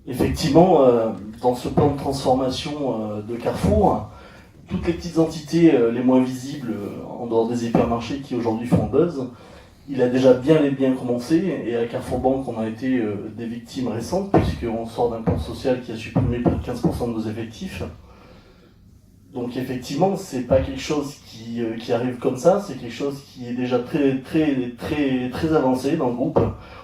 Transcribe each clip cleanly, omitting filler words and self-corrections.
Effectivement, dans ce plan de transformation de Carrefour, toutes les petites entités les moins visibles en dehors des hypermarchés qui aujourd'hui font buzz, il a déjà bien commencé, et à Carrefour Banque on a été des victimes récentes puisqu'on sort d'un plan social qui a supprimé près de 15% de nos effectifs. Donc effectivement, c'est pas quelque chose qui arrive comme ça, c'est quelque chose qui est déjà très avancé dans le groupe.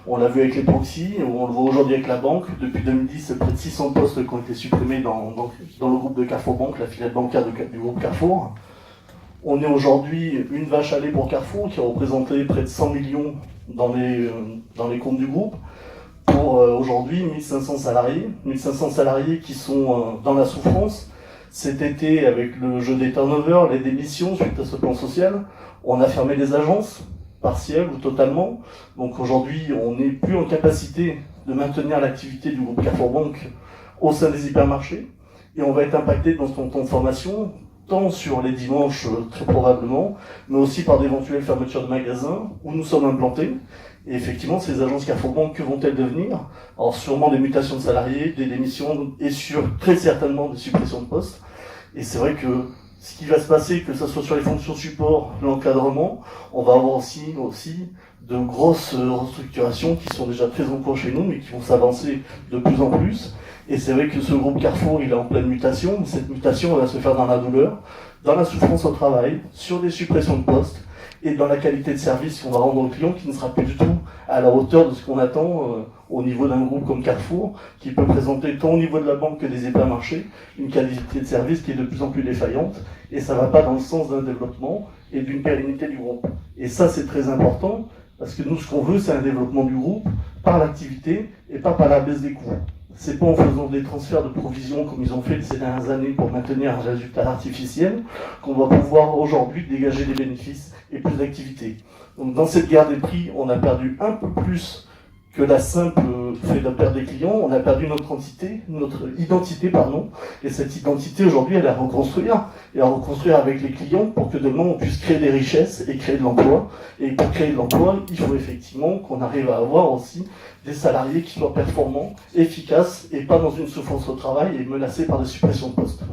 On l'a vu avec les proxys, on le voit aujourd'hui avec la banque. Depuis 2010, c'est près de 600 postes qui ont été supprimés dans le groupe de Carrefour Banque, la filiale bancaire du groupe Carrefour. On est aujourd'hui une vache à lait pour Carrefour qui a représenté près de 100 millions dans les comptes du groupe. Pour aujourd'hui 1500 salariés qui sont dans la souffrance. Cet été, avec le jeu des turnovers, les démissions suite à ce plan social, on a fermé les agences, partielles ou totalement. Donc aujourd'hui, on n'est plus en capacité de maintenir l'activité du groupe Carrefour Banque au sein des hypermarchés. Et on va être impacté dans son temps de formation, tant sur les dimanches, très probablement, mais aussi par d'éventuelles fermetures de magasins où nous sommes implantés. Et effectivement, ces agences Carrefour Banque, que vont-elles devenir? Alors sûrement des mutations de salariés, des démissions et très certainement des suppressions de postes. Et c'est vrai que ce qui va se passer, que ce soit sur les fonctions support, l'encadrement, on va avoir aussi de grosses restructurations qui sont déjà très en cours chez nous, mais qui vont s'avancer de plus en plus. Et c'est vrai que ce groupe Carrefour, il est en pleine mutation, mais cette mutation va se faire dans la douleur, dans la souffrance au travail, sur des suppressions de postes, et dans la qualité de service qu'on va rendre aux clients qui ne sera plus du tout à la hauteur de ce qu'on attend au niveau d'un groupe comme Carrefour, qui peut présenter tant au niveau de la banque que des hypermarchés une qualité de service qui est de plus en plus défaillante, et ça ne va pas dans le sens d'un développement et d'une pérennité du groupe. Et ça, c'est très important, parce que nous, ce qu'on veut, c'est un développement du groupe par l'activité et pas par la baisse des coûts. C'est pas en faisant des transferts de provisions comme ils ont fait ces dernières années pour maintenir un résultat artificiel qu'on va pouvoir aujourd'hui dégager des bénéfices et plus d'activité. Donc dans cette guerre des prix, on a perdu un peu plus que la simple fait de perdre des clients, on a perdu notre identité, et cette identité aujourd'hui elle est à reconstruire avec les clients pour que demain on puisse créer des richesses et créer de l'emploi. Et pour créer de l'emploi, il faut effectivement qu'on arrive à avoir aussi des salariés qui soient performants, efficaces et pas dans une souffrance au travail et menacés par des suppressions de postes.